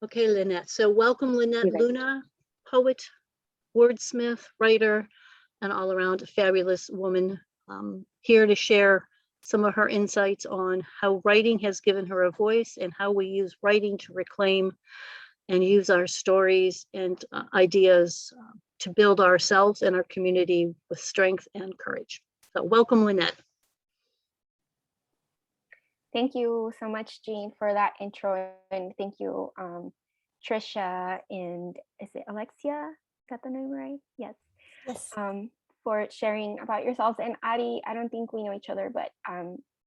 Okay, Linett. So welcome, Linett Luna, poet, wordsmith, writer, and all around a fabulous woman, here to share some of her insights on how writing has given her a voice and how we use writing to reclaim and use our stories and ideas to build ourselves and our community with strength and courage. So welcome, Linett. Thank you so much, Jean, for that intro, and thank you, Trisha and is it Alexia? Got the name right? Yes. Yes. For sharing about yourselves. And Ari, I don't think we know each other, but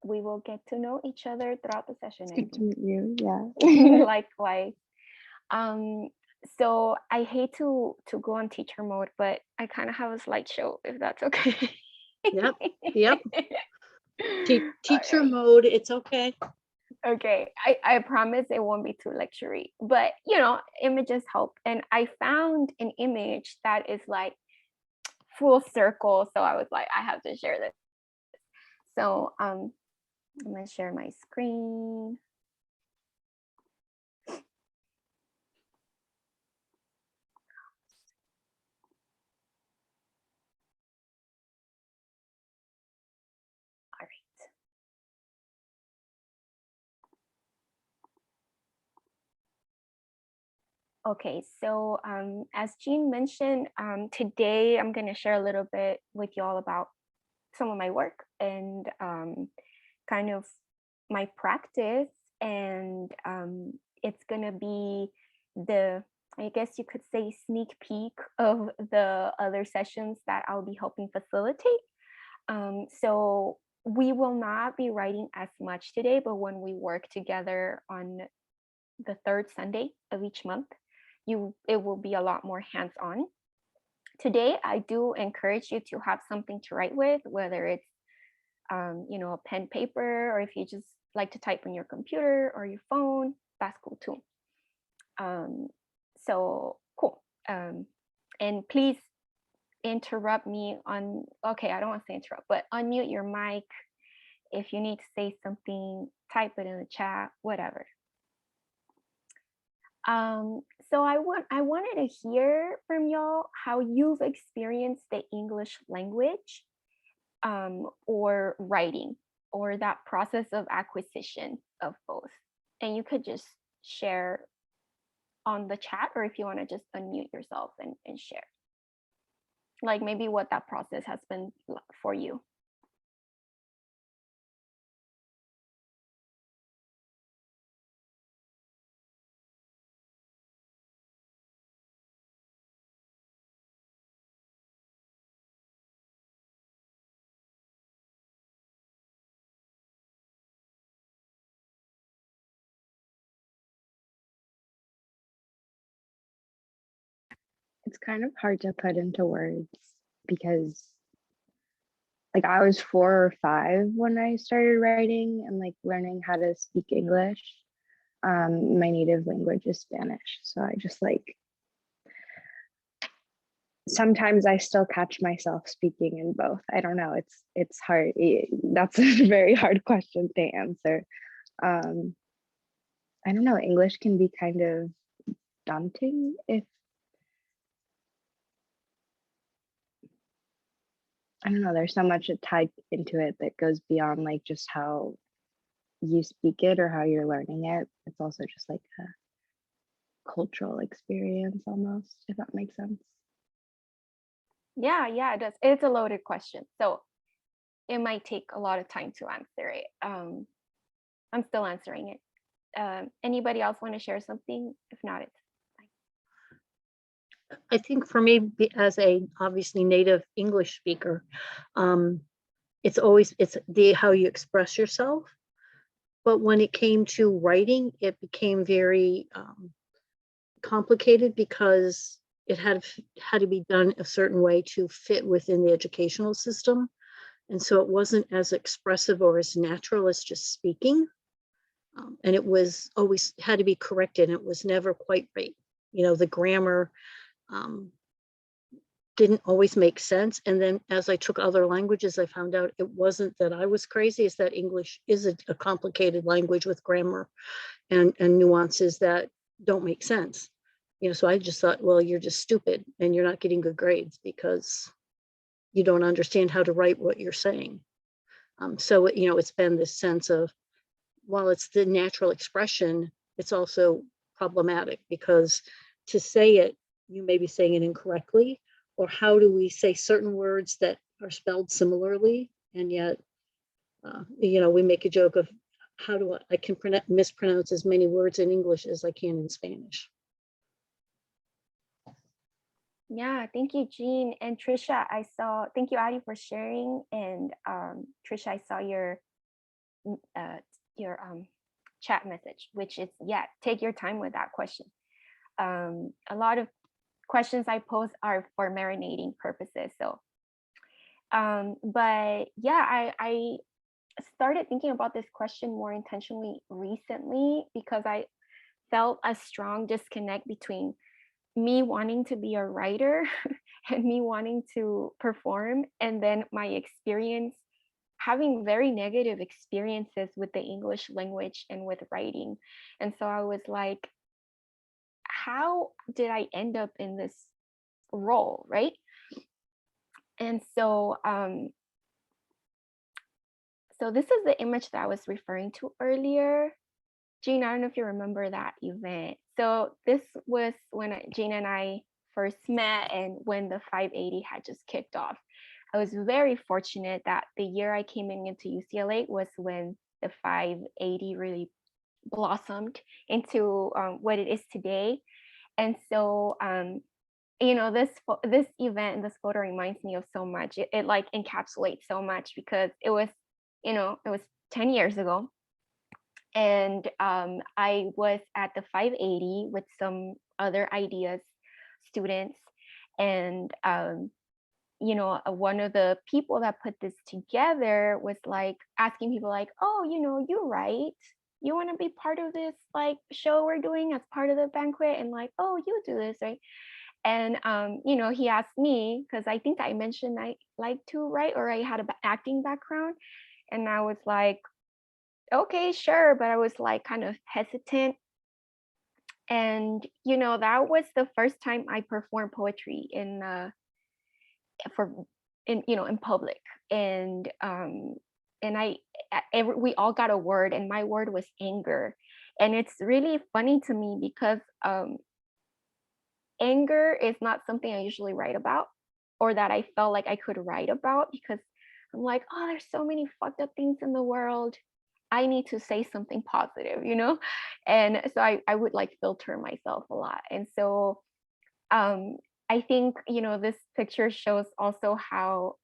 we will get to know each other throughout the session. Good to meet you. Yeah. Likewise. So I hate to go on teacher mode, but I kind of have a slideshow, if that's okay. Yep. Teacher mode, it's okay. Okay, I promise it won't be too lecture-y, but images help. And I found an image that is like full circle, so I was like, I have to share this. So I'm gonna share my screen. All right. Okay, so as Jean mentioned, today I'm going to share a little bit with y'all about some of my work and kind of my practice. And it's going to be I guess you could say, sneak peek of the other sessions that I'll be helping facilitate. So we will not be writing as much today, but when we work together on the third Sunday of each month, it will be a lot more hands-on. Today, I do encourage you to have something to write with, whether it's a pen, paper, or if you just like to type on your computer or your phone, that's cool too. So cool. And please interrupt me on, okay, I don't want to say interrupt, but unmute your mic. If you need to say something, type it in the chat, whatever. So I wanted to hear from y'all how you've experienced the English language or writing, or that process of acquisition of both. And you could just share on the chat, or if you want to just unmute yourself and share, like maybe what that process has been for you. It's kind of hard to put into words because like I was 4 or 5 when I started writing and like learning how to speak English. My native language is Spanish, so I just like sometimes I still catch myself speaking in both. I don't know, it's hard. That's a very hard question to answer. I don't know, English can be kind of daunting if I don't know, there's so much tied into it that goes beyond like just how you speak it or how you're learning it. It's also just like a cultural experience almost, if that makes sense. Yeah, it does. It's a loaded question, so it might take a lot of time to answer it. I'm still answering it. Anybody else want to share something? If not, it's fine. I think for me, as a obviously native English speaker, it's how you express yourself. But when it came to writing, it became very complicated because it had to be done a certain way to fit within the educational system. And so it wasn't as expressive or as natural as just speaking. And it was always had to be corrected. It was never quite right. The grammar didn't always make sense. And then as I took other languages, I found out it wasn't that I was crazy, it's that English is a complicated language with grammar and nuances that don't make sense. So I just thought, well, you're just stupid and you're not getting good grades because you don't understand how to write what you're saying. So, it's been this sense of, while it's the natural expression, it's also problematic because to say it, you may be saying it incorrectly, or how do we say certain words that are spelled similarly, and yet, we make a joke of how do I can mispronounce as many words in English as I can in Spanish. Yeah, thank you, Jean. And Trisha, thank you, Addie, for sharing. And Trisha, I saw your chat message, which is, yeah, take your time with that question. A lot of questions I pose are for marinating purposes. So, but yeah, I started thinking about this question more intentionally recently because I felt a strong disconnect between me wanting to be a writer and me wanting to perform, and then my experience having very negative experiences with the English language and with writing. And so I was like, how did I end up in this role, right? And so so this is the image that I was referring to earlier. Jean, I don't know if you remember that event. So this was when Jean and I first met and when the 580 had just kicked off. I was very fortunate that the year I came into UCLA was when the 580 really blossomed into what it is today. And so, this event and this photo reminds me of so much. It like encapsulates so much because it was 10 years ago. And I was at the 580 with some other ideas students, and one of the people that put this together was like asking people like, oh, you write, you want to be part of this like show we're doing as part of the banquet, and like, oh, you do this, right? And he asked me because I think I mentioned I like to write, or I had an acting background, and I was like, okay, sure, but I was like kind of hesitant. And that was the first time I performed poetry in public. And we all got a word, and my word was anger. And it's really funny to me because anger is not something I usually write about, or that I felt like I could write about, because I'm like, oh, there's so many fucked up things in the world. I need to say something positive, And so I would like filter myself a lot. And so I think, this picture shows also how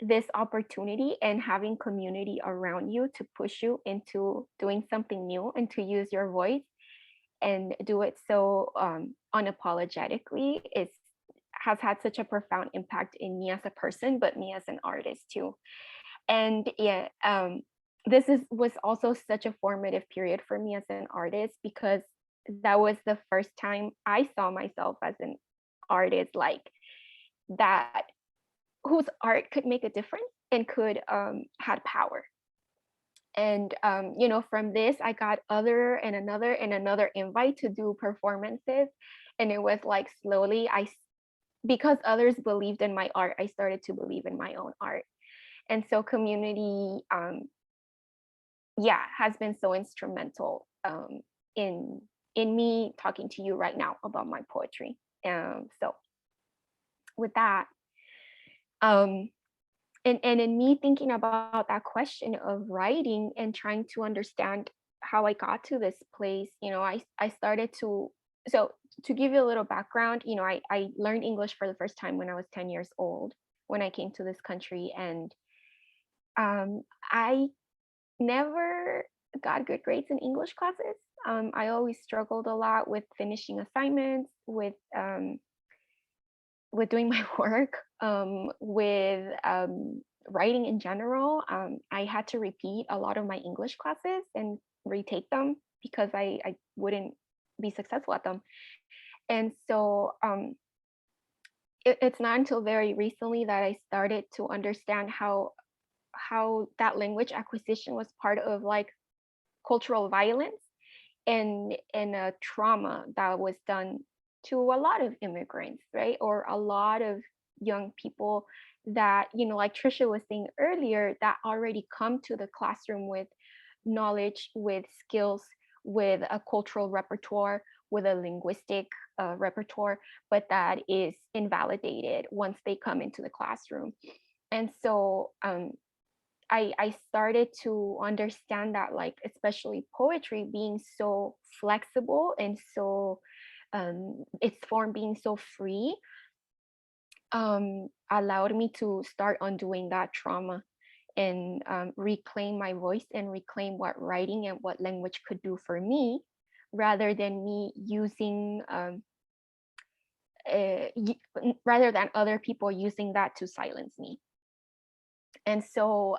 this opportunity and having community around you to push you into doing something new and to use your voice and do it so unapologetically has had such a profound impact in me as a person, but me as an artist too. And yeah, this was also such a formative period for me as an artist, because that was the first time I saw myself as an artist like that, whose art could make a difference and could had power. And from this I got other and another invite to do performances, and it was like slowly because others believed in my art, I started to believe in my own art. And so community has been so instrumental in me talking to you right now about my poetry. So with that, and in me thinking about that question of writing and trying to understand how I got to this place, I started to, so to give you a little background, I learned English for the first time when I was 10 years old, when I came to this country. And I never got good grades in English classes. I always struggled a lot with finishing assignments, with doing my work, with writing in general. I had to repeat a lot of my English classes and retake them because I wouldn't be successful at them. And so it's not until very recently that I started to understand how that language acquisition was part of like cultural violence, and a trauma that was done to a lot of immigrants, right? Or a lot of young people that, you know, like Trisha was saying earlier, that already come to the classroom with knowledge, with skills, with a cultural repertoire, with a linguistic repertoire, but that is invalidated once they come into the classroom. And so I started to understand that, like, especially poetry being so flexible and so its form being so free, allowed me to start undoing that trauma and reclaim my voice and reclaim what writing and what language could do for me, rather than me using rather than other people using that to silence me. And so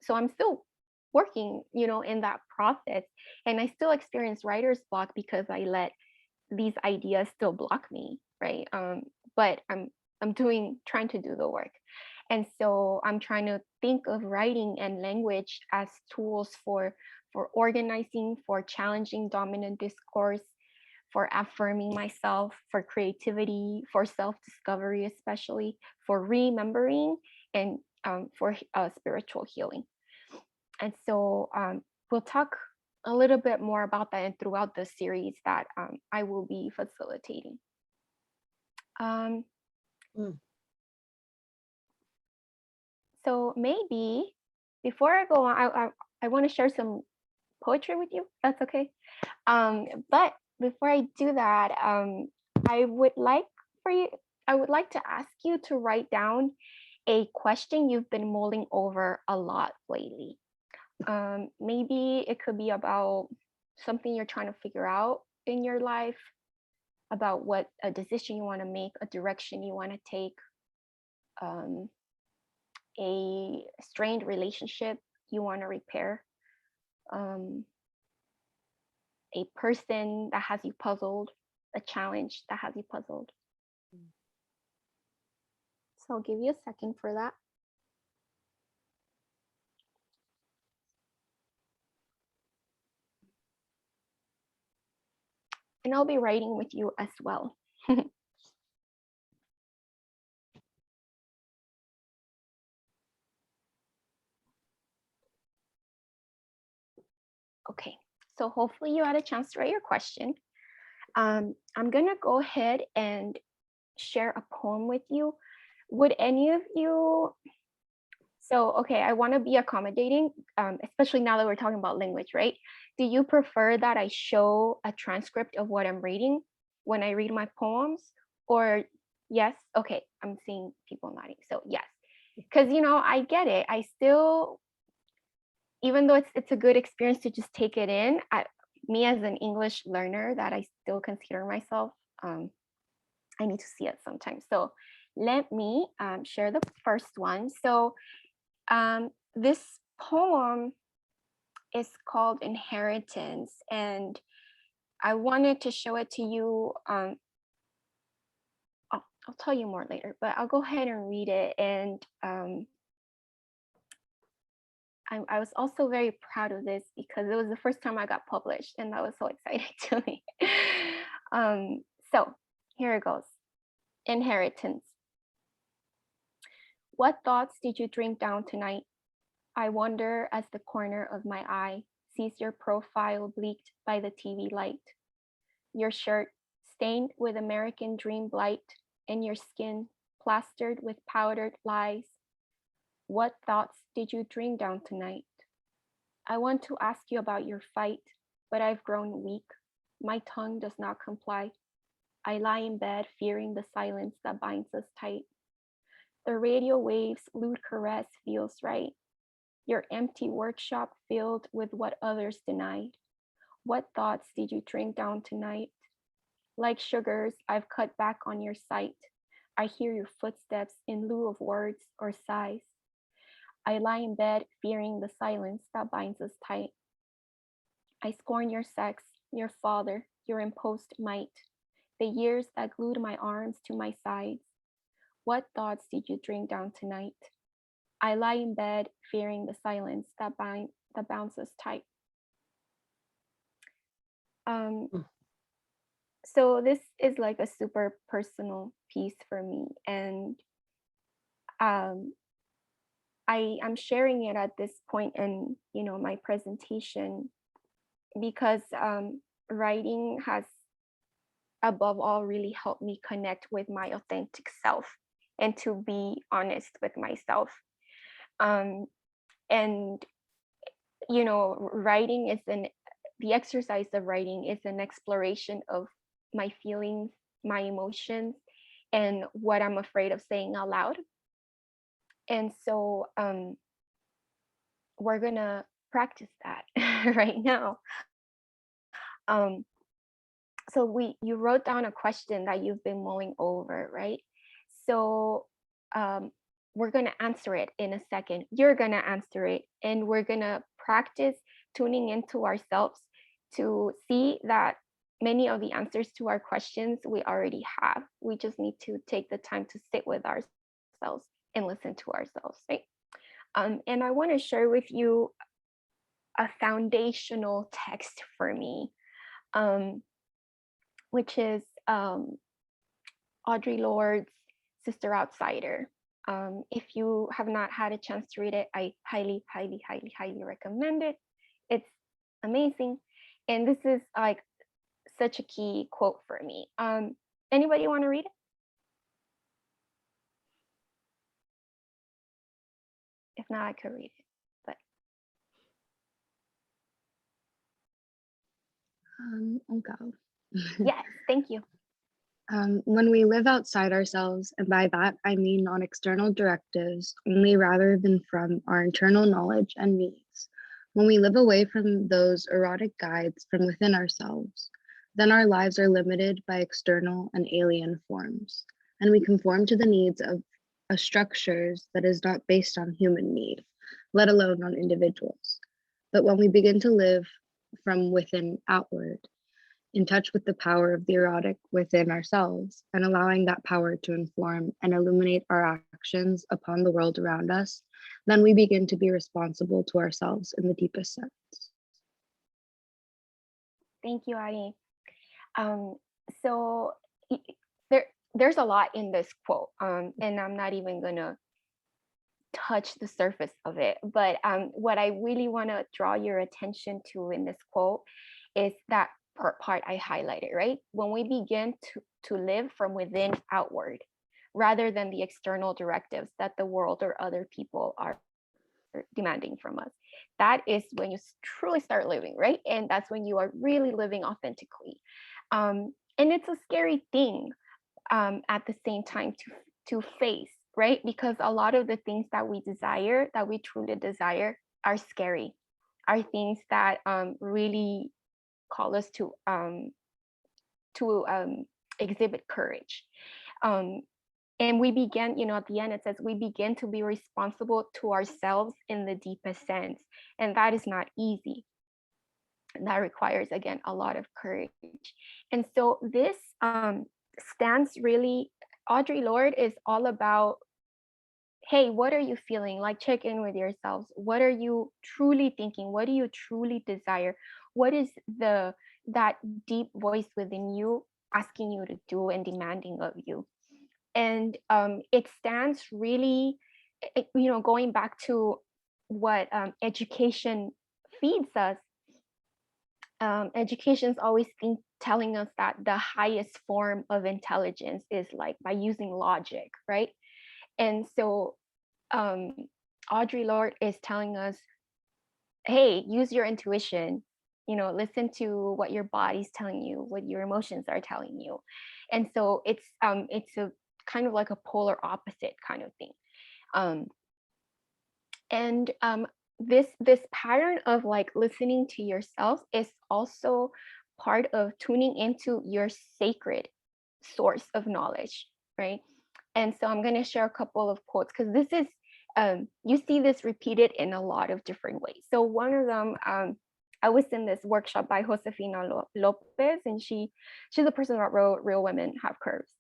so I'm still working, you know, in that process, and I still experience writer's block because I let these ideas still block me, right? But I'm trying to do the work. And so I'm trying to think of writing and language as tools for organizing, for challenging dominant discourse, for affirming myself, for creativity, for self-discovery, especially for remembering, and for spiritual healing. And so we'll talk a little bit more about that and throughout the series that I will be facilitating. So maybe before I go on, I want to share some poetry with you. That's okay. But before I do that, I would like to ask you to write down a question you've been mulling over a lot lately. Maybe it could be about something you're trying to figure out in your life, about what a decision you want to make, a direction you want to take, a strained relationship you want to repair, a person that has you puzzled, a challenge that has you puzzled. So I'll give you a second for that. And I'll be writing with you as well. Okay, so hopefully you had a chance to write your question. I'm gonna go ahead and share a poem with you. Would any of you, so okay, I wanna be accommodating, especially now that we're talking about language, right? Do you prefer that I show a transcript of what I'm reading when I read my poems? Or yes? Okay, I'm seeing people nodding, so yes. Because, you know, I get it. I still, even though it's a good experience to just take it in, me as an English learner that I still consider myself, I need to see it sometimes. So let me share the first one. So this poem is called Inheritance, and I wanted to show it to you. I'll tell you more later, but I'll go ahead and read it. And I was also very proud of this because it was the first time I got published, and that was so exciting to me. So here it goes. Inheritance. What thoughts did you drink down tonight? I wonder as the corner of my eye sees your profile bleaked by the TV light, your shirt stained with American dream blight, and your skin plastered with powdered lies. What thoughts did you drink down tonight? I want to ask you about your fight, but I've grown weak. My tongue does not comply. I lie in bed fearing the silence that binds us tight. The radio waves' lewd caress feels right. Your empty workshop filled with what others denied. What thoughts did you drink down tonight? Like sugars, I've cut back on your sight. I hear your footsteps in lieu of words or sighs. I lie in bed fearing the silence that binds us tight. I scorn your sex, your father, your imposed might, the years that glued my arms to my sides. What thoughts did you drink down tonight? I lie in bed fearing the silence that bounds us tight. So this is like a super personal piece for me, and um, I'm sharing it at this point in my presentation because writing has above all really helped me connect with my authentic self and to be honest with myself. Um, and writing is the exercise of writing is an exploration of my feelings, my emotions, and what I'm afraid of saying out loud. And so we're gonna practice that right now. Um, so you wrote down a question that you've been mulling over, right? So um, we're gonna answer it in a second. You're gonna answer it, and we're gonna practice tuning into ourselves to see that many of the answers to our questions we already have. We just need to take the time to sit with ourselves and listen to ourselves, right? And I want to share with you a foundational text for me, um, which is Audre Lorde's Sister Outsider. If you have not had a chance to read it, I highly, highly, highly, highly recommend it. It's amazing. And this is like such a key quote for me. Anybody want to read it? If not, I could read it. But I'll go. yes, thank you. When we live outside ourselves, and by that I mean not external directives only rather than from our internal knowledge and needs, when we live away from those erotic guides from within ourselves, then our lives are limited by external and alien forms, and we conform to the needs of a structures that is not based on human need, let alone on individuals. But when we begin to live from within outward, in touch with the power of the erotic within ourselves, and allowing that power to inform and illuminate our actions upon the world around us, then we begin to be responsible to ourselves in the deepest sense. Thank you, Ari. So there's a lot in this quote, and I'm not even gonna touch the surface of it. But what I really want to draw your attention to in this quote is that part I highlighted, right? When we begin to live from within outward, rather than the external directives that the world or other people are demanding from us, that is when you truly start living, right? And that's when you are really living authentically. And it's a scary thing at the same time to face, right? Because a lot of the things that we desire, that we truly desire, are scary, are things that really call us to exhibit courage. And we begin, at the end it says we begin to be responsible to ourselves in the deepest sense, and that is not easy. That requires, again, a lot of courage. And so this stance really, Audre Lorde is all about, hey, what are you feeling? Like, check in with yourselves. What are you truly thinking? What do you truly desire? What is that deep voice within you asking you to do and demanding of you? And it stands really, going back to what education feeds us. Education's always telling us that the highest form of intelligence is like by using logic, right? And so Audre Lorde is telling us, hey, use your intuition, listen to what your body's telling you, what your emotions are telling you. And so it's a kind of like a polar opposite kind of thing. And this pattern of like listening to yourself is also part of tuning into your sacred source of knowledge, right? And so I'm going to share a couple of quotes because this is you see this repeated in a lot of different ways. So one of them, I was in this workshop by Josefina Lopez, and she's the person that wrote Real Women Have Curves.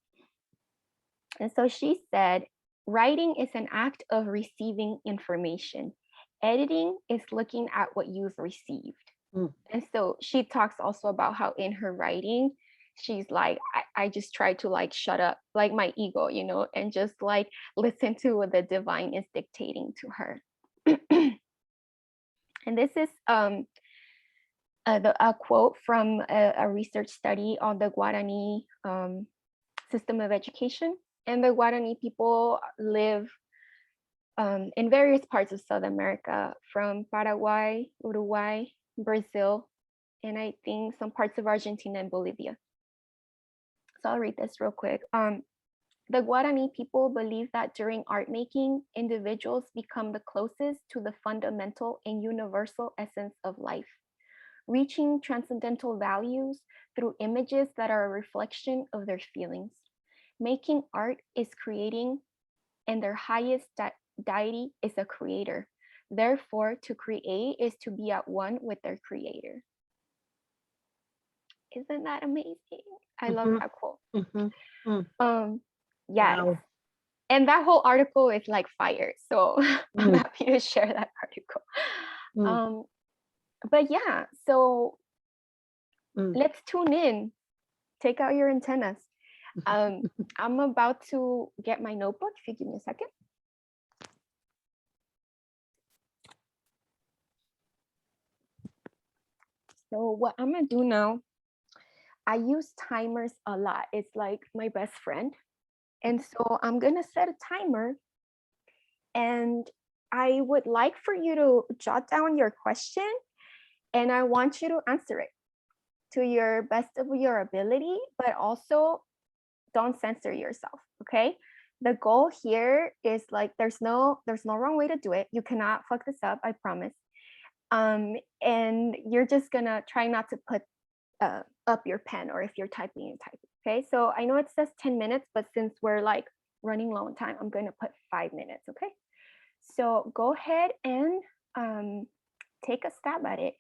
And so she said, writing is an act of receiving information. Editing is looking at what you've received. Mm. And so she talks also about how in her writing, she's like, I just try to like shut up, like my ego, you know, and just like listen to what the divine is dictating to her. And this is a quote from a research study on the Guarani system of education. And the Guarani people live in various parts of South America, from Paraguay, Uruguay, Brazil, and I think some parts of Argentina and Bolivia. So I'll read this real quick. The Guarani people believe that during art making, individuals become the closest to the fundamental and universal essence of life, reaching transcendental values through images that are a reflection of their feelings. Making art is creating, and their highest deity is a creator. Therefore, to create is to be at one with their creator. Isn't that amazing? I love Mhm. that quote. Mhm. Yes. Wow. And that whole article is like fire. So I'm Mm. happy to share that article. Mm. But yeah, so Mm. let's tune in. Take out your antennas. I'm about to get my notebook. If you give me a second. So what I'm gonna do now, I use timers a lot. It's like my best friend. And so I'm gonna set a timer, and I would like for you to jot down your question, and I want you to answer it to your best of your ability, but also don't censor yourself, okay? The goal here is like there's no wrong way to do it. You cannot fuck this up, I promise. And you're just gonna try not to put up your pen, or if you're typing, okay? So I know it says 10 minutes, but since we're like running low on time, I'm gonna put 5 minutes, okay? So go ahead and take a stab at it.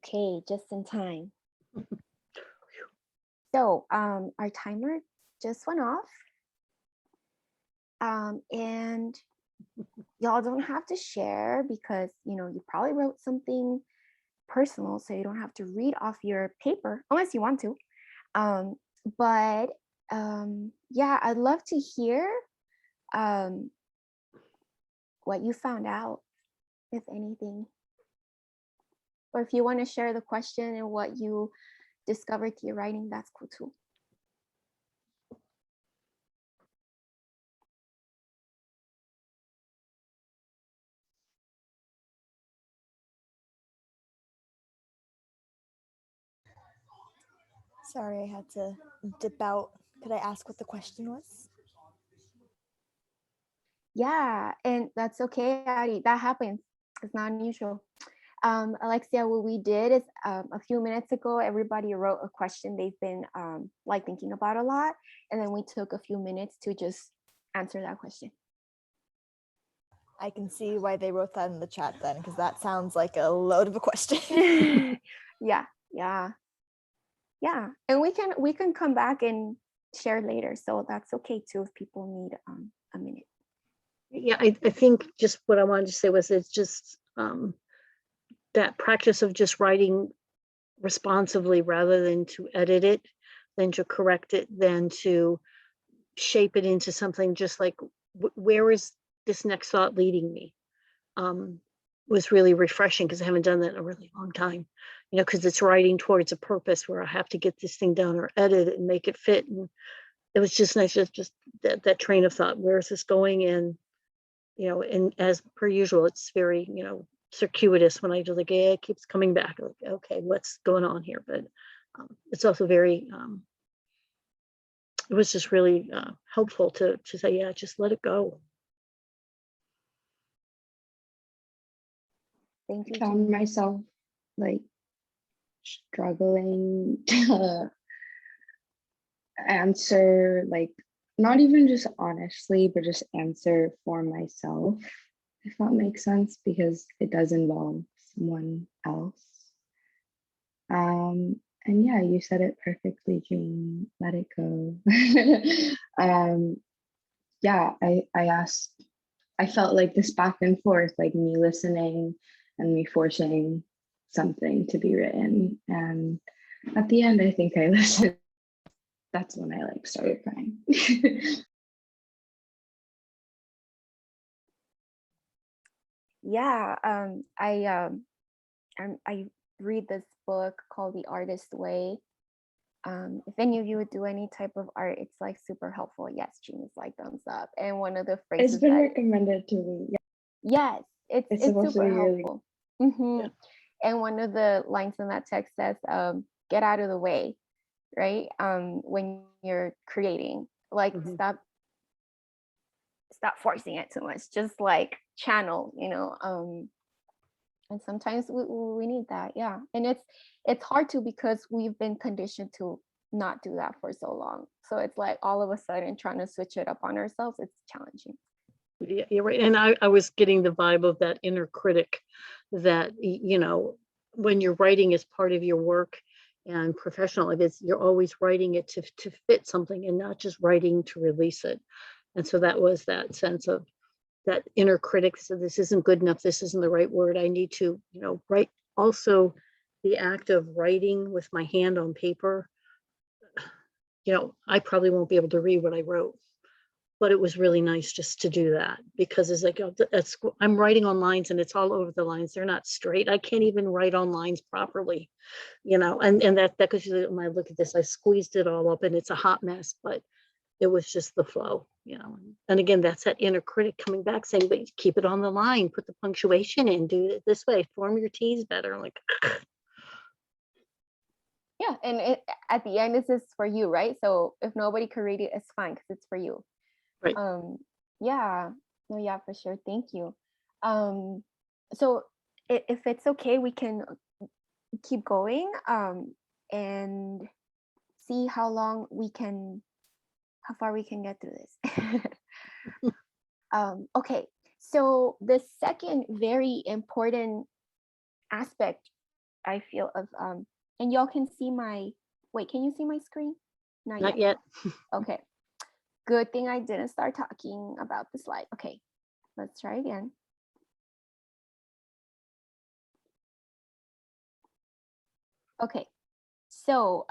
Okay, just in time. So our timer just went off. And y'all don't have to share because, you know, you probably wrote something personal, so you don't have to read off your paper unless you want to. But yeah, I'd love to hear what you found out, if anything. Or if you want to share the question and what you discovered through your writing, that's cool too. Sorry, I had to dip out. Could I ask what the question was? Yeah, and that's okay, Ari. That happens. It's not unusual. Alexia, what we did is a few minutes ago, everybody wrote a question they've been like thinking about a lot. And then we took a few minutes to just answer that question. I can see why they wrote that in the chat then, because that sounds like a load of a question. Yeah. And we can come back and share later. So that's okay too if people need a minute. Yeah, I think just what I wanted to say was it's just that practice of just writing responsively rather than to edit it, than to correct it, than to shape it into something just like, where is this next thought leading me? Was really refreshing because I haven't done that in a really long time, you know, because it's writing towards a purpose where I have to get this thing down or edit it and make it fit. And it was just nice, just that train of thought. Where is this going? And, you know, and as per usual, it's very, you know, circuitous when I do, like, yeah, it keeps coming back. Like, okay, what's going on here? But it's also very, it was just really helpful to say, yeah, just let it go. Thank you, Found Jean. myself like struggling to answer, like, not even just honestly, but just answer for myself, if that makes sense, because it does involve someone else. And yeah, you said it perfectly, Jean. Let it go. Yeah, I asked, I felt like this back and forth, like me listening and me forcing something to be written. And at the end, I think I listened. That's when I like started crying. Yeah, I read this book called The Artist's Way. If any of you would do any type of art, it's like super helpful. Yes, Jean is like thumbs up. And one of the phrases It's been that, recommended to me. Yeah, yes, it's it's supposed to super be really helpful. Yeah. And one of the lines in that text says, get out of the way, right? When you're creating, like Mhm. stop forcing it too much, just like channel, you know. And sometimes we need that, yeah. And it's hard to, because we've been conditioned to not do that for so long. So it's like all of a sudden trying to switch it up on ourselves, it's challenging. Yeah, you're right. And I was getting the vibe of that inner critic that, you know, when you're writing as part of your work and professional, if it's, you're always writing it to fit something and not just writing to release it. And so that was that sense of that inner critic. So this isn't good enough. This isn't the right word. I need to, you know, write. Also, the act of writing with my hand on paper, you know, I probably won't be able to read what I wrote, but it was really nice just to do that, because it's like, I'm writing on lines and it's all over the lines. They're not straight. I can't even write on lines properly, you know, and that because when I look at this, I squeezed it all up and it's a hot mess, but it was just the flow, you know. And again, that's that inner critic coming back saying, but keep it on the line, put the punctuation in, do it this way, form your T's better. I'm like, Yeah, and at the end, this is for you, right? So if nobody could read it, it's fine because it's for you. right. Yeah, no, yeah, for sure. Thank you. So if it's okay, we can keep going and see how far we can get through this. Okay, so the second very important aspect I feel of and y'all can see my, wait, can you see my screen? Not yet. Okay, good thing I didn't start talking about the slide. Okay, let's try again. Okay, so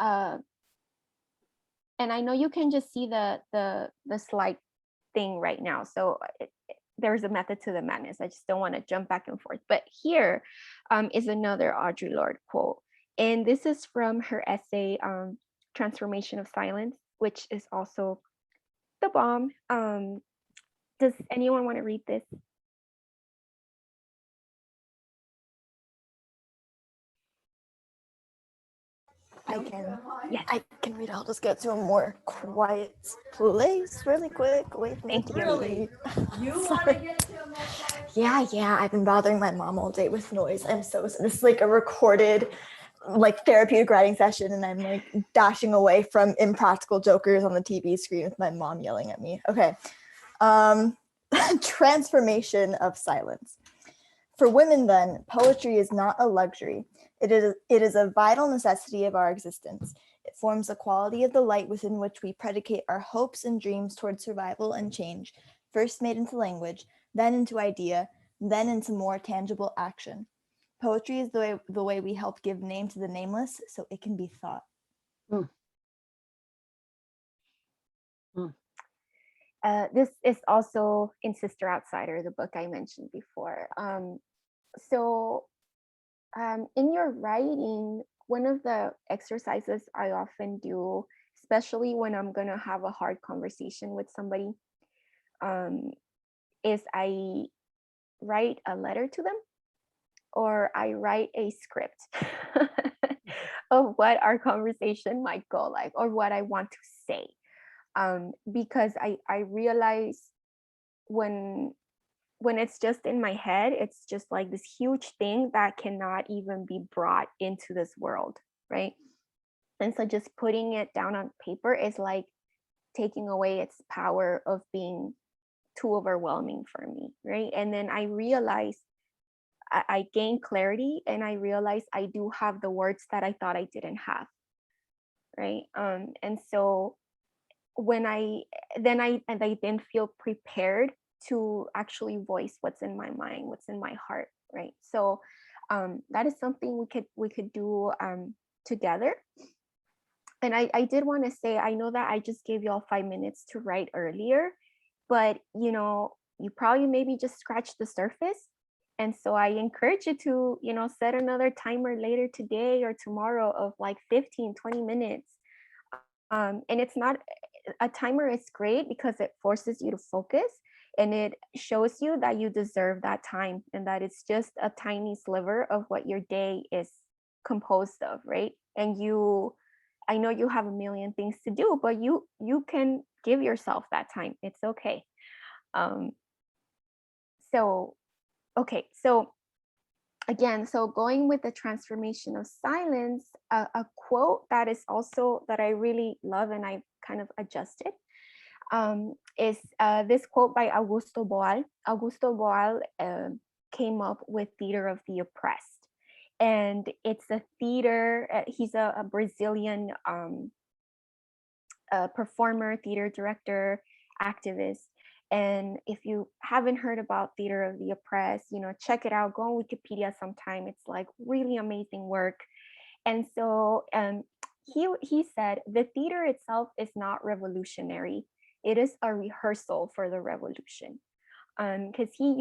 and I know you can just see the slide thing right now, so there's a method to the madness. I just don't want to jump back and forth. But here is another Audre Lorde quote, and this is from her essay Transformation of Silence, which is also the bomb. Does anyone want to read this? Yes. I can read. I'll just get to a more quiet place really quick. Away from Thank the you. TV. Sorry. Yeah, I've been bothering my mom all day with noise. I'm so this is like a recorded like therapeutic writing session, and I'm like dashing away from impractical jokers on the TV screen with my mom yelling at me. Okay. Transformation of silence. For women, then, poetry is not a luxury. It is a vital necessity of our existence. It forms the quality of the light within which we predicate our hopes and dreams toward survival and change, first made into language, then into idea, then into more tangible action. Poetry is the way we help give name to the nameless so it can be thought. This is also in Sister Outsider, the book I mentioned before. So in your writing, one of the exercises I often do, especially when I'm gonna have a hard conversation with somebody, is I write a letter to them, or I write a script of what our conversation might go like, or what I want to say. Because I realize when it's just in my head, it's just like this huge thing that cannot even be brought into this world, right? And so just putting it down on paper is like taking away its power of being too overwhelming for me, right? And then I realized I gained clarity, and I realized I do have the words that I thought I didn't have, right? And so when I then feel prepared to actually voice what's in my mind, what's in my heart, right? So that is something we could do together. And I did want to say, I know that I just gave you all 5 minutes to write earlier, but you know, you probably maybe just scratched the surface. And so I encourage you to, you know, set another timer later today or tomorrow of like 15, 20 minutes. And it's not, a timer is great because it forces you to focus, and it shows you that you deserve that time, and that it's just a tiny sliver of what your day is composed of, right? And I know you have a million things to do, but you can give yourself that time. It's okay. So okay, so again, so going with the transformation of silence, a quote that is also that I really love and I kind of adjusted is this quote by Augusto Boal. Augusto Boal came up with Theater of the Oppressed, and it's a theater. He's a Brazilian performer, theater director, activist. And if you haven't heard about Theater of the Oppressed, you know, check it out. Go on Wikipedia sometime. It's like really amazing work. And so he said the theater itself is not revolutionary. It is a rehearsal for the revolution. Because he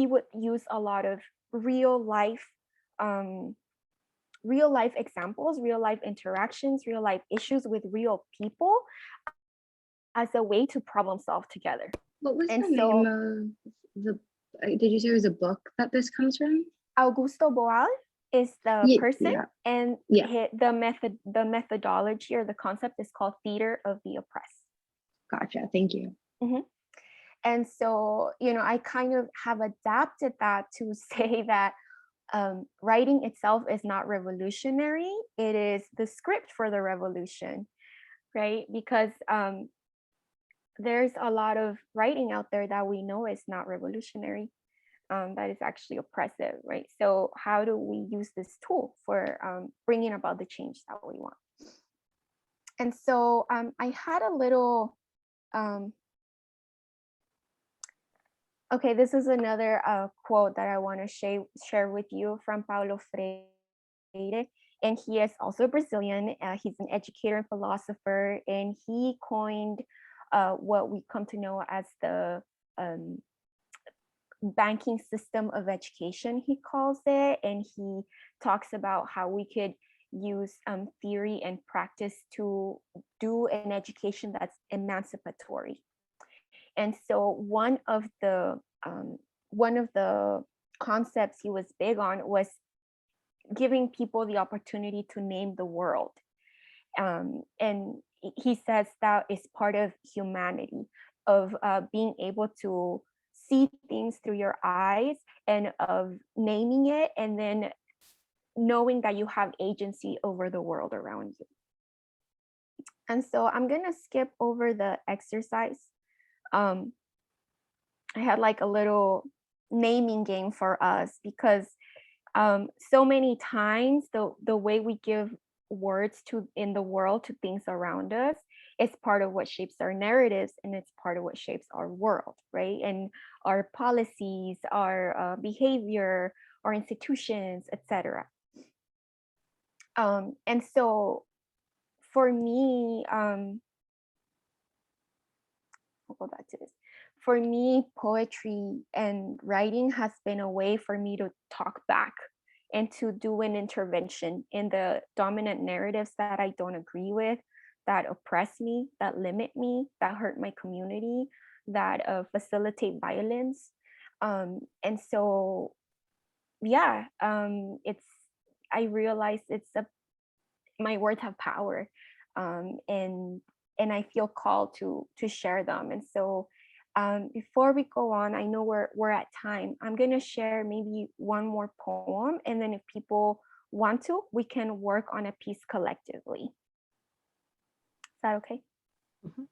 would use a lot of real life examples, real life interactions, real life issues with real people as a way to problem solve together. What was the name of the, did you say it was a book that this comes from? Augusto Boal is the person, and the methodology or the concept is called Theater of the Oppressed. Gotcha, thank you. Mm-hmm. And so, you know, I kind of have adapted that to say that writing itself is not revolutionary. It is the script for the revolution, right? Because there's a lot of writing out there that we know is not revolutionary. that is actually oppressive, right? So how do we use this tool for bringing about the change that we want? And so I had a little, okay, this is another quote that I want to share with you from Paulo Freire. And he is also Brazilian. He's an educator and philosopher, and he coined what we come to know as the banking system of education, he calls it. And he talks about how we could use theory and practice to do an education that's emancipatory. And so one of the concepts he was big on was giving people the opportunity to name the world. And he says that is part of humanity, of being able to see things through your eyes and of naming it, and then knowing that you have agency over the world around you. And so I'm gonna skip over the exercise. I had like a little naming game for us, because so many times the way we give words to in the world to things around us is part of what shapes our narratives, and it's part of what shapes our world, right? And our policies, our behavior, our institutions, etc. And so for me, I'll go back to this. For me, poetry and writing has been a way for me to talk back and to do an intervention in the dominant narratives that I don't agree with, that oppress me, that limit me, that hurt my community, that facilitate violence. And so, yeah, I realized my words have power, and I feel called to share them. And so before we go on, I know we're at time. I'm gonna share maybe one more poem, and then if people want to, we can work on a piece collectively. Is that okay? Mhm.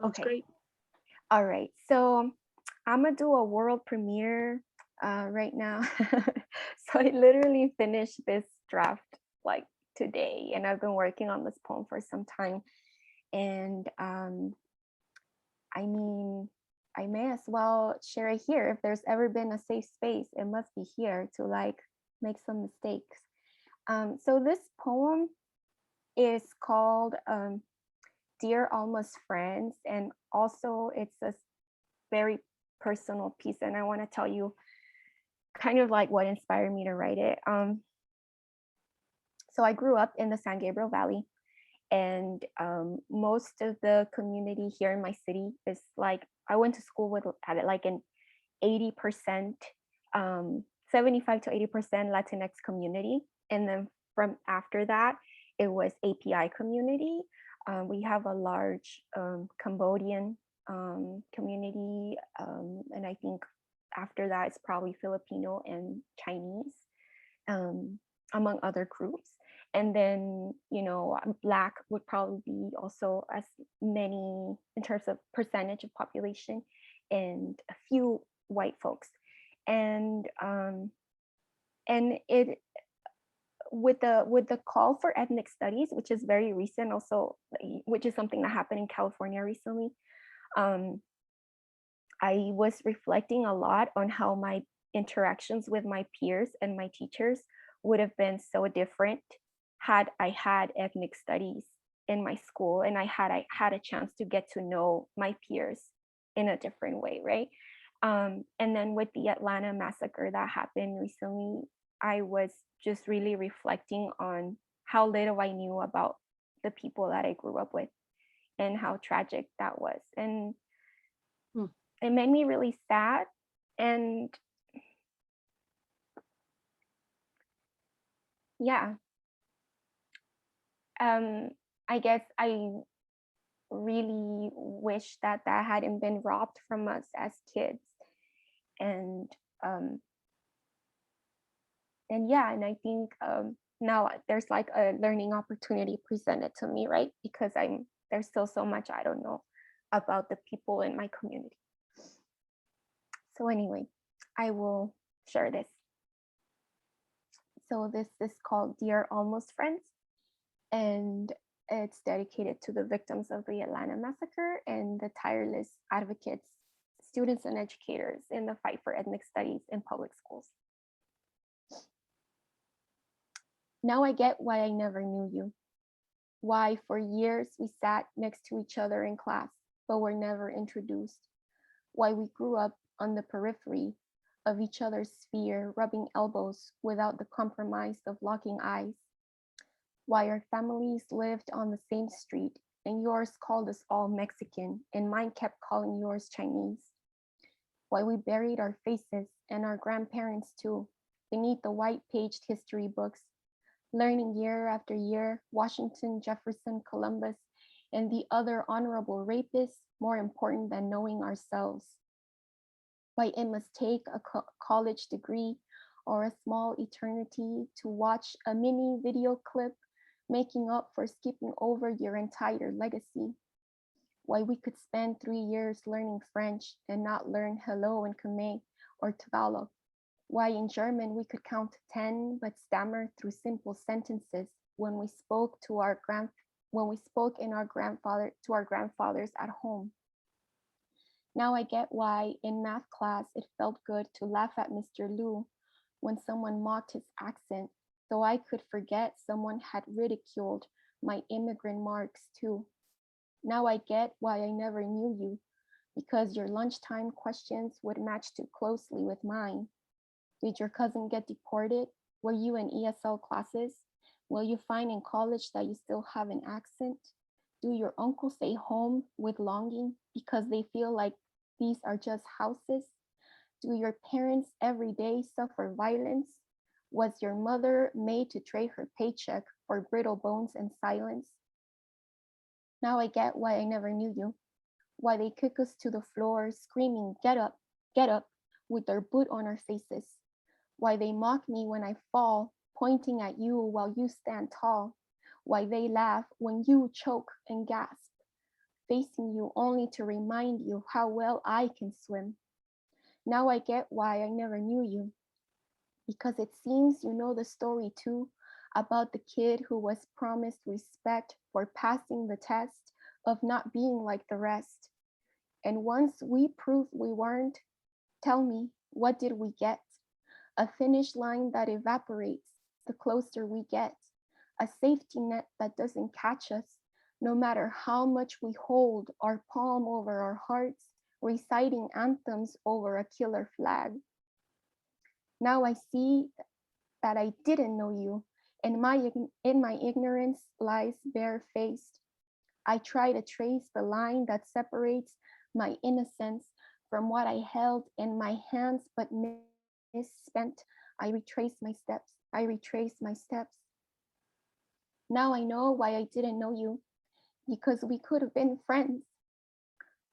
Sounds Okay. great. All right, so I'm gonna do a world premiere right now. So I literally finished this draft like today, and I've been working on this poem for some time. And I mean, I may as well share it here. If there's ever been a safe space, it must be here to like make some mistakes. So this poem is called Dear Almost Friends, and also it's a very personal piece, and I want to tell you kind of like what inspired me to write it. So I grew up in the San Gabriel Valley, and most of the community here in my city is like, I went to school with like an 80%, 75 to 80% Latinx community. And then from after that, it was API community. We have a large Cambodian community. And I think after that, it's probably Filipino and Chinese, among other groups. And then, you know, Black would probably be also as many in terms of percentage of population, and a few white folks. And it with the call for ethnic studies, which is very recent also, which is something that happened in California recently, I was reflecting a lot on how my interactions with my peers and my teachers would have been so different had I had ethnic studies in my school, and I had a chance to get to know my peers in a different way, right? And then with the Atlanta massacre that happened recently, I was just really reflecting on how little I knew about the people that I grew up with and how tragic that was. And it made me really sad. And yeah, I guess I really wish that that hadn't been robbed from us as kids. And yeah, and I think now there's like a learning opportunity presented to me, right? Because there's still so much I don't know about the people in my community. So anyway, I will share this. So this is called Dear Almost Friends, and it's dedicated to the victims of the Atlanta massacre and the tireless advocates, students and educators in the fight for ethnic studies in public schools. Now I get why I never knew you. Why for years we sat next to each other in class, but were never introduced. Why we grew up on the periphery of each other's sphere, rubbing elbows without the compromise of locking eyes. Why our families lived on the same street, and yours called us all Mexican, and mine kept calling yours Chinese. Why we buried our faces, and our grandparents too, beneath the white-paged history books, learning year after year, Washington, Jefferson, Columbus, and the other honorable rapists more important than knowing ourselves. Why it must take a college degree or a small eternity to watch a mini video clip making up for skipping over your entire legacy. Why we could spend 3 years learning French and not learn hello in Khmer or Tagalog. Why in German we could count to 10 but stammer through simple sentences when we spoke to our grandfathers at home. Now I get why in math class it felt good to laugh at Mr. Liu when someone mocked his accent, so I could forget someone had ridiculed my immigrant marks too. Now I get why I never knew you, because your lunchtime questions would match too closely with mine. Did your cousin get deported? Were you in ESL classes? Will you find in college that you still have an accent? Do your uncles stay home with longing because they feel like these are just houses? Do your parents every day suffer violence? Was your mother made to trade her paycheck for brittle bones and silence? Now I get why I never knew you, why they kick us to the floor screaming, get up, with their boot on our faces, why they mock me when I fall, pointing at you while you stand tall, why they laugh when you choke and gasp, facing you only to remind you how well I can swim. Now I get why I never knew you, because it seems you know the story too, about the kid who was promised respect for passing the test of not being like the rest. And once we proved we weren't, tell me, what did we get? A finish line that evaporates the closer we get, a safety net that doesn't catch us, no matter how much we hold our palm over our hearts, reciting anthems over a killer flag. Now I see that I didn't know you, and in my ignorance lies barefaced. I try to trace the line that separates my innocence from what I held in my hands but misspent. I retrace my steps. Now I know why I didn't know you, because we could have been friends,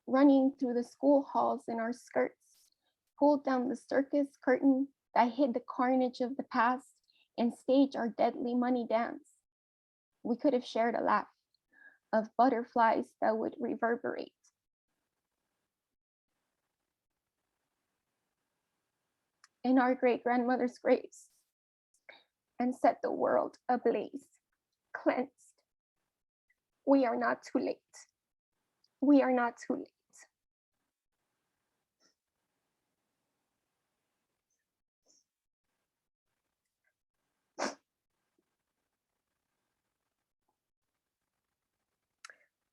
running through the school halls in our skirts, pulled down the circus curtain that hid the carnage of the past and stage our deadly money dance. We could have shared a laugh of butterflies that would reverberate. In our great-grandmother's graves and set the world ablaze, cleansed. We are not too late. We are not too late.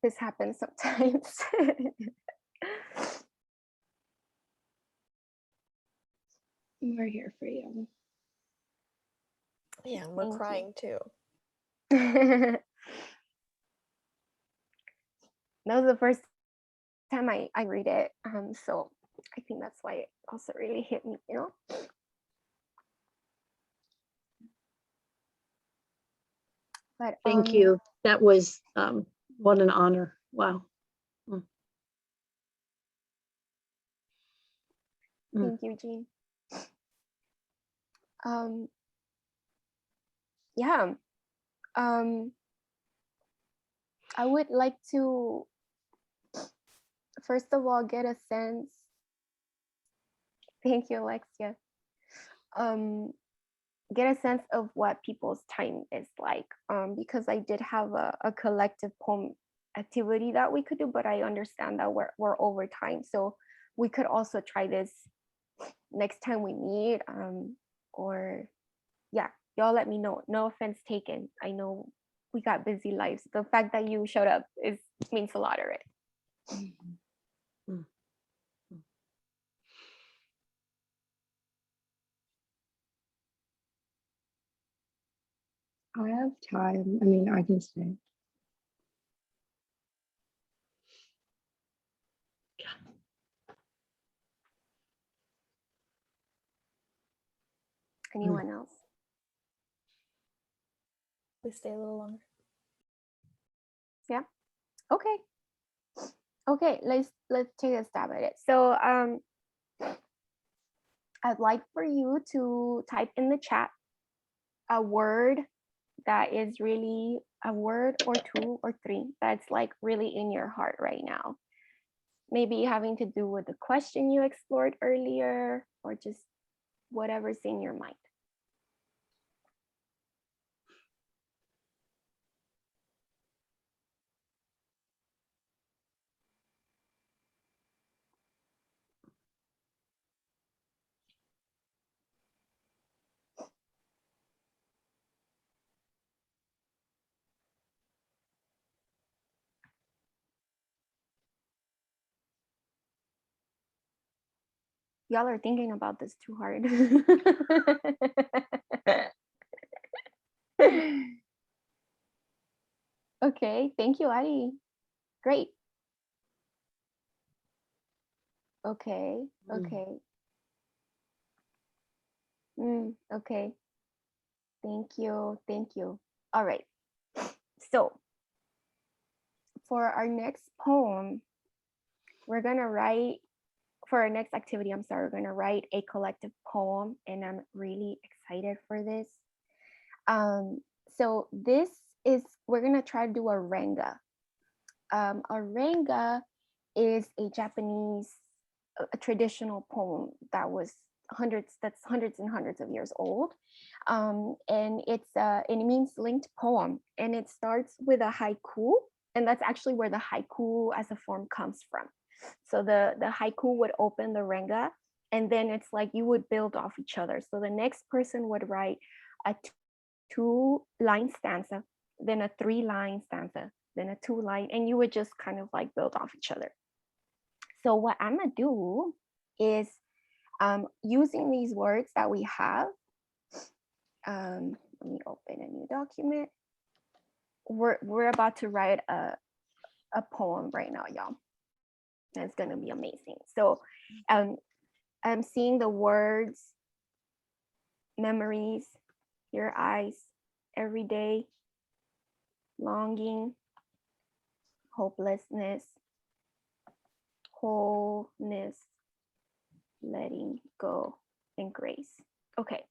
This happens sometimes. We're here for you. Yeah, we're Thank you. crying too. That was the first time I read it. So I think that's why it also really hit me, you know? But Thank you. That was, what an honor. Wow. Thank you, Jean. Yeah. I would like to, first of all, get a sense Thank you, Alexia. Get a sense of what people's time is like, because I did have a collective poem activity that we could do, but I understand that we're over time, so we could also try this next time we meet, or yeah, y'all let me know. No offense taken. I know we got busy lives. The fact that you showed up means a lot already. I have time. I mean, I can stay. Anyone else? We stay a little longer. Yeah. Okay. Okay, let's take a stab at it. So I'd like for you to type in the chat a word that is really a word or two or three that's like really in your heart right now. Maybe having to do with the question you explored earlier, or just whatever's in your mind. Y'all are thinking about this too hard. Okay, thank you, Ari. Great. Okay, okay. Okay. Thank you, thank you. All right. So for our next poem, we're gonna write, for our next activity, I'm sorry, we're gonna write a collective poem, and I'm really excited for this. So this is, we're gonna try to do a renga. A renga is a Japanese, a traditional poem that was that's hundreds and hundreds of years old. And it means linked poem, and it starts with a haiku, and that's actually where the haiku as a form comes from. So the haiku would open the renga, and then it's like you would build off each other. So the next person would write a 2-line stanza, then a 3-line stanza, then a 2-line, and you would just kind of like build off each other. So what I'm gonna do is, using these words that we have, let me open a new document. We're about to write a poem right now, y'all. And it's gonna be amazing. So I'm seeing the words, memories, your eyes, every day, longing, hopelessness, wholeness, letting go, and grace. Okay,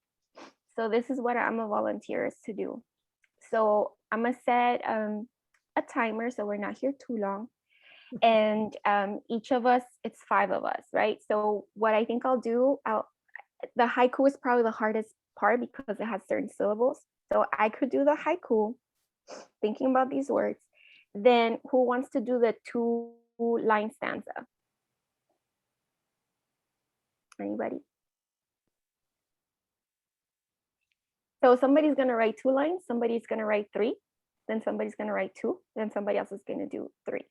so this is what I'm a volunteer to do. So I'm gonna set a timer so we're not here too long. And each of us, it's 5 of us, right? So what I think I'll do, the haiku is probably the hardest part because it has certain syllables. So I could do the haiku, thinking about these words. Then who wants to do the 2-line stanza? Anybody? So somebody's gonna write 2 lines, somebody's gonna write 3, then somebody's gonna write 2, then somebody else is gonna do 3.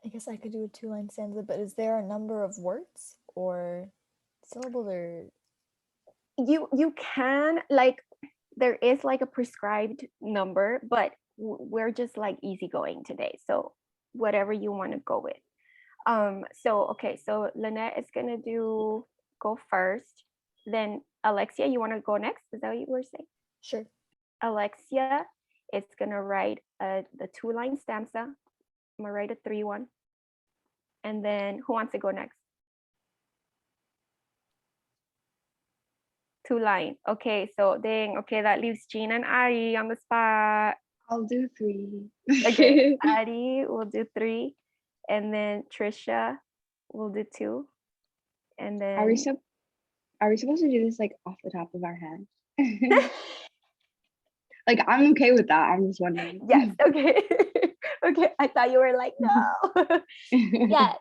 I guess I could do a 2-line stanza, but is there a number of words or syllables, or You can, like, there is like a prescribed number, but we're just like easygoing today. So whatever you want to go with. So okay, so Linett is gonna go first. Then Alexia, you want to go next? Is that what you were saying? sure? Alexia is gonna write the 2-line stanza. I'm gonna write a 3-1. And then who wants to go next? 2-line. Okay, so dang, okay, that leaves Jean and Ari on the spot. I'll do 3. Okay, Addie will do 3, and then Trisha will do 2, and then Are we supposed to do this like off the top of our head? Like, I'm okay with that. I'm just wondering. yes, okay. Okay, I thought you were like, no. Yes.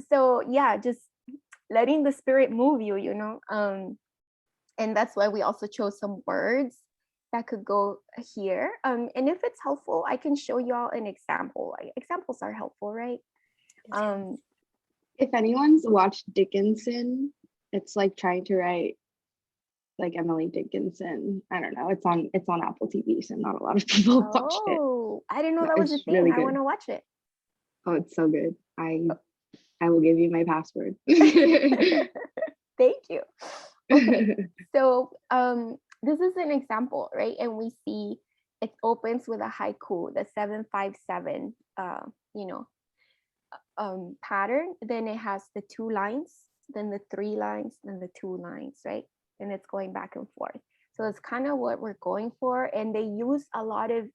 So yeah, just letting the spirit move you, you know. And that's why we also chose some words that could go here. And if it's helpful, I can show y'all an example. Examples are helpful, right? If anyone's watched Dickinson, it's like trying to write like Emily Dickinson. I don't know. It's on Apple TV, so not a lot of people watched it. Oh, I didn't know But that was a it's thing. really I good. want to watch it. Oh, it's so good. I will give you my password. Thank you. Okay, so this is an example, right? And we see it opens with a haiku, the 757, pattern. Then it has the 2 lines, then the 3 lines, then the 2 lines, right? And it's going back and forth. So it's kind of what we're going for. And they use a lot of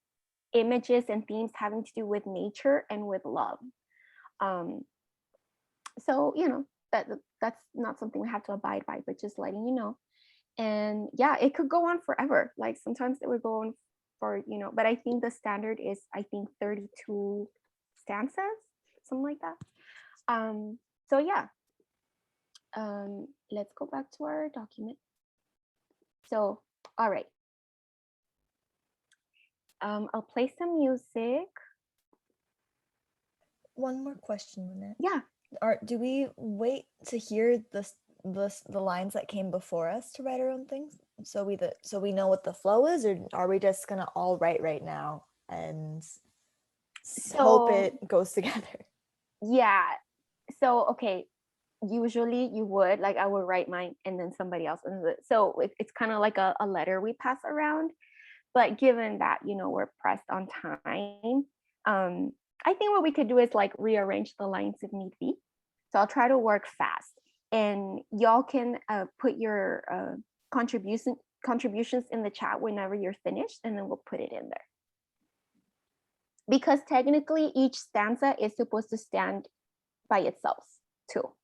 images and themes having to do with nature and with love. So that's not something we have to abide by, but just letting you know. And yeah, it could go on forever. Like sometimes it would go on for, but I think the standard is, I think, 32 stanzas, something like that. So yeah, let's go back to our document. So, all right. I'll play some music. One more question, Linett. Yeah. Do we wait to hear the lines that came before us to write our own things, so we know what the flow is, or are we just gonna all write right now and hope it goes together? Yeah. So okay, usually you would, like, I would write mine and then somebody else, so it's kind of like a letter we pass around. But given that we're pressed on time, I think what we could do is like rearrange the lines if need be. So I'll try to work fast, and y'all can put your contributions in the chat whenever you're finished, and then we'll put it in there. Because technically each stanza is supposed to stand by itself too.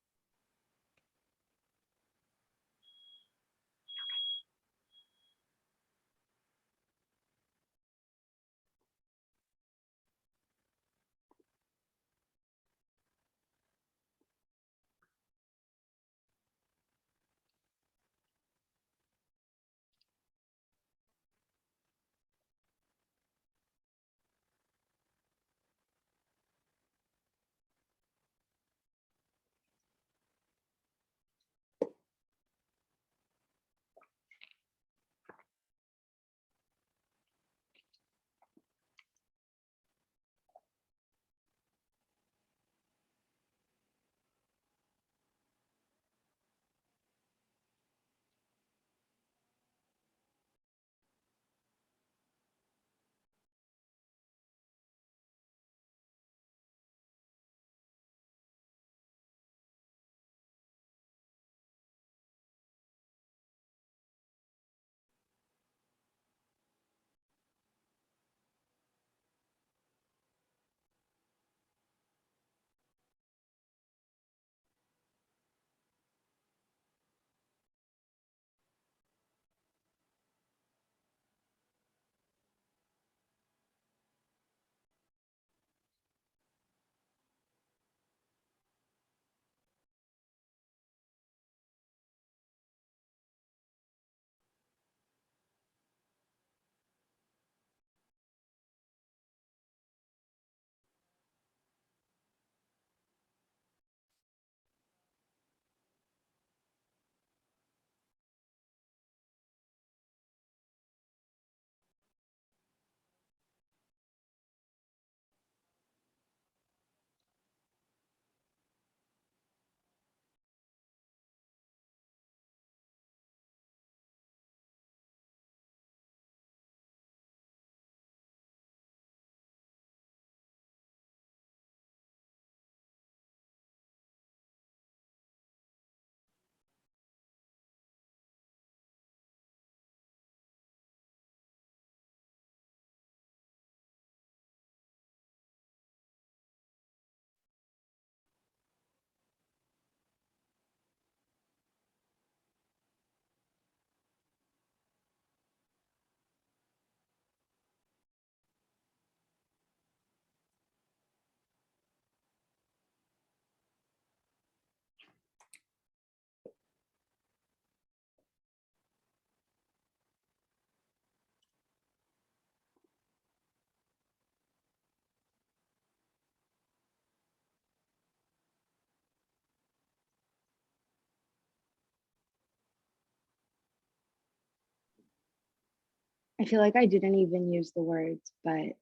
I feel like I didn't even use the words, but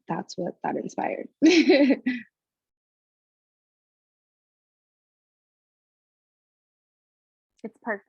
that's what that inspired. It's perfect.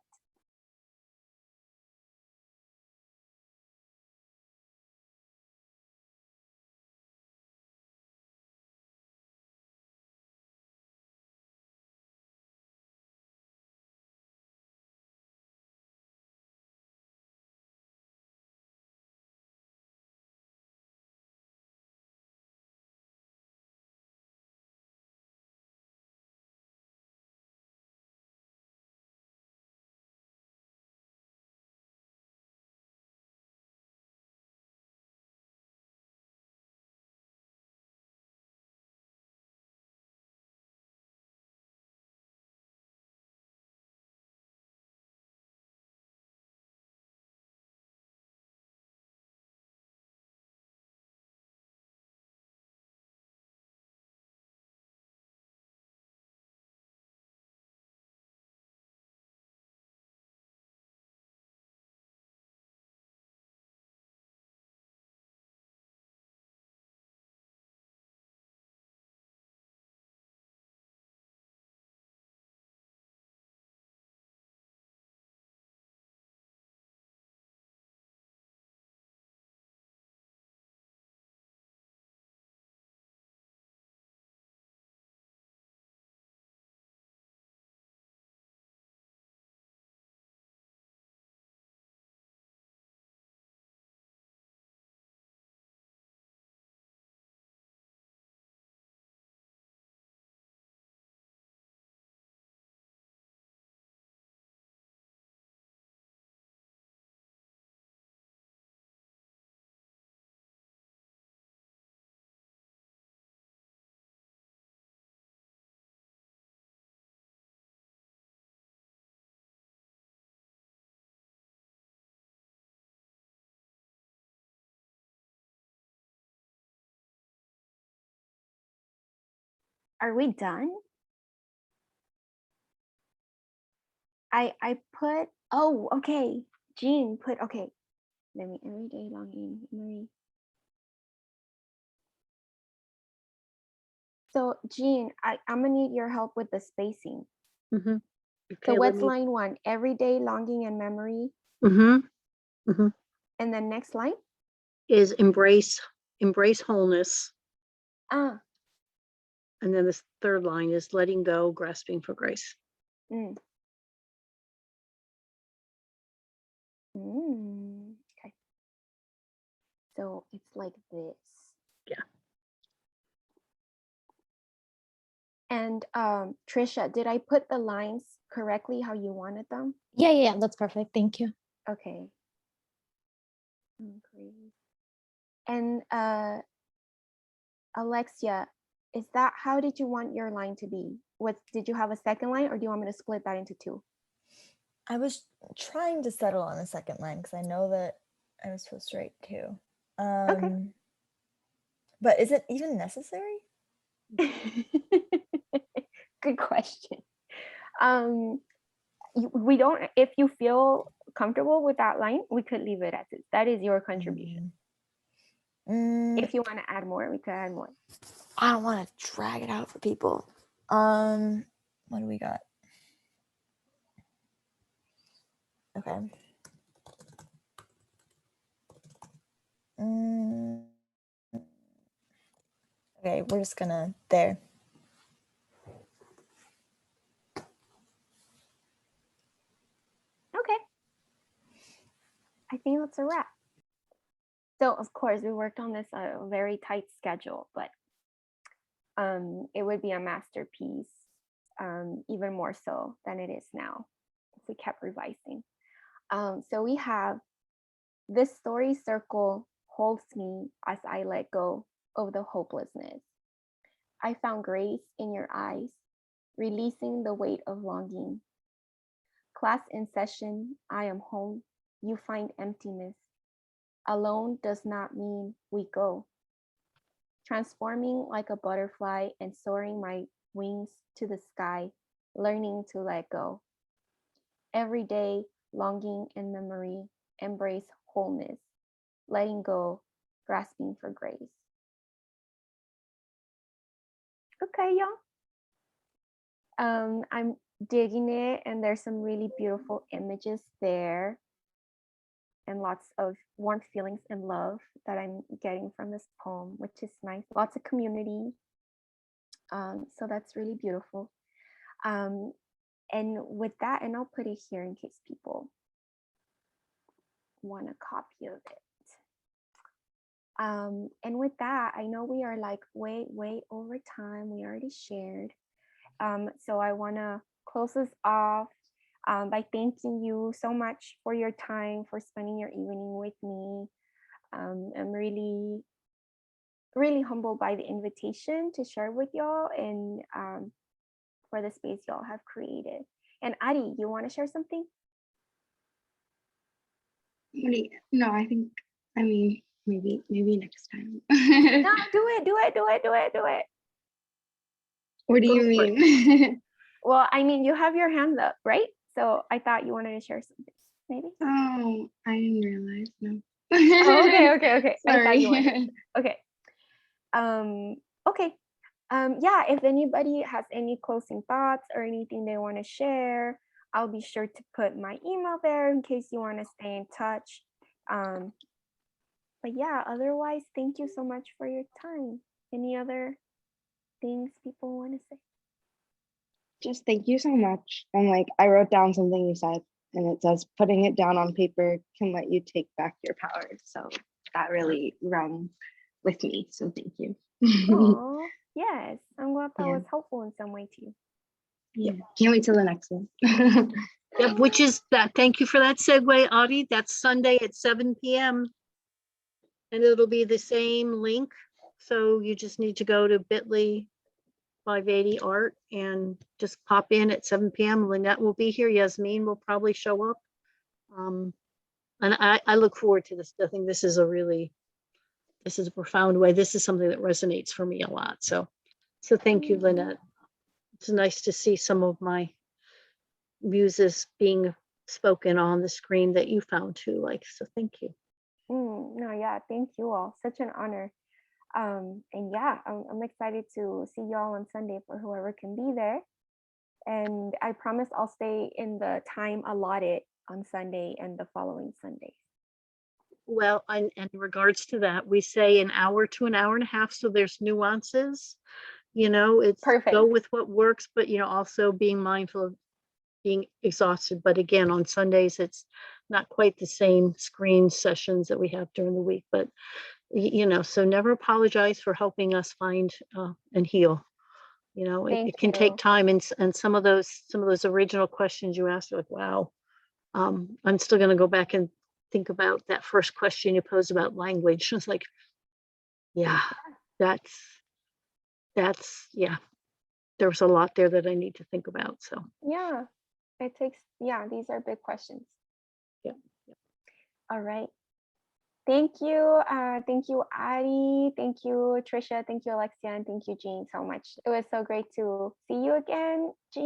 Are we done? I put, oh, okay. Jean put, okay. Let me, everyday longing, memory. So Jean, I'm gonna need your help with the spacing. Mm-hmm. So Okay, what's line 1? Everyday longing and memory. Mm-hmm. And then next line? Is embrace wholeness. Ah. And then this third line is letting go, grasping for grace. Mm. Okay. So it's like this. Yeah. And Trisha, did I put the lines correctly how you wanted them? Yeah, that's perfect. Thank you. Okay. Great. And Alexia, is that, how did you want your line to be? Did you have a second line, or do you want me to split that into 2? I was trying to settle on a second line because I know that I was supposed to write 2. But is it even necessary? Good question. We don't, if you feel comfortable with that line, we could leave it as is. That is your contribution. If you want to add more, we could add more. I don't want to drag it out for people. What do we got? Okay. Okay, we're just gonna there. Okay. I think that's a wrap. So of course we worked on this a very tight schedule, but it would be a masterpiece, even more so than it is now if we kept revising. So we have this story circle holds me as I let go of the hopelessness. I found grace in your eyes, releasing the weight of longing. Class in session, I am home, you find emptiness. Alone does not mean we go. Transforming like a butterfly and soaring my wings to the sky, learning to let go. Every day, longing and memory embrace wholeness. letting go, grasping for grace. Okay, y'all. I'm digging it, and there's some really beautiful images there, and lots of warm feelings and love that I'm getting from this poem, which is nice. Lots of community. So that's really beautiful. And with that, and I'll put it here in case people want a copy of it. And with that, I know we are like way over time. We already shared. So I want to close this off by thanking you so much for your time, for spending your evening with me. I'm really humbled by the invitation to share with y'all, and for the space y'all have created. And Ari, you want to share something? No, I mean, maybe next time. No, do it. What do Go you for it. mean? Well, I mean, you have your hand up, right? So I thought you wanted to share something, maybe? Oh, I didn't realize. No. Oh, okay. I thought you wanted. Sorry. Okay. Okay. Yeah, if anybody has any closing thoughts or anything they want to share, I'll be sure to put my email there in case you want to stay in touch. But yeah, otherwise, thank you so much for your time. Any other things people want to say? Just thank you so much. And like, I wrote down something you said, and it says putting it down on paper can let you take back your power. So that really rung with me. So thank you. Oh, yes. I'm glad that Yeah. was helpful in some way to you. Yeah. Can't wait till the next one. Yep, which is that. Thank you for that segue, Audie. That's Sunday at 7 p.m. And it'll be the same link. So you just need to go to bit.ly 580 art and just pop in at 7 p.m. Linett will be here. Yasmin will probably show up. And I look forward to this. I think this is a profound way. This is something that resonates for me a lot. So thank you, Linett. It's nice to see some of my muses being spoken on the screen that you found too. Like, so thank you. No, yeah, thank you all. Such an honor. And yeah, I'm excited to see y'all on Sunday for whoever can be there. And I promise I'll stay in the time allotted on Sunday and the following Sunday. Well, and in regards to that, we say an hour to an hour and a half. So there's nuances, it's Perfect. go with what works, but, also being mindful of being exhausted. But again, on Sundays, it's not quite the same screen sessions that we have during the week, but, so never apologize for helping us find and heal. It can take time. And some of those original questions you asked, like, wow, I'm still going to go back and think about that first question you posed about language. It's like, yeah, that's, yeah, there's a lot there that I need to think about. So, Yeah, these are big questions. yeah. All right. Thank you. Thank you, Ari. Thank you, Trisha. Thank you, Alexia. And thank you, Jean, so much. It was so great to see you again, Jean.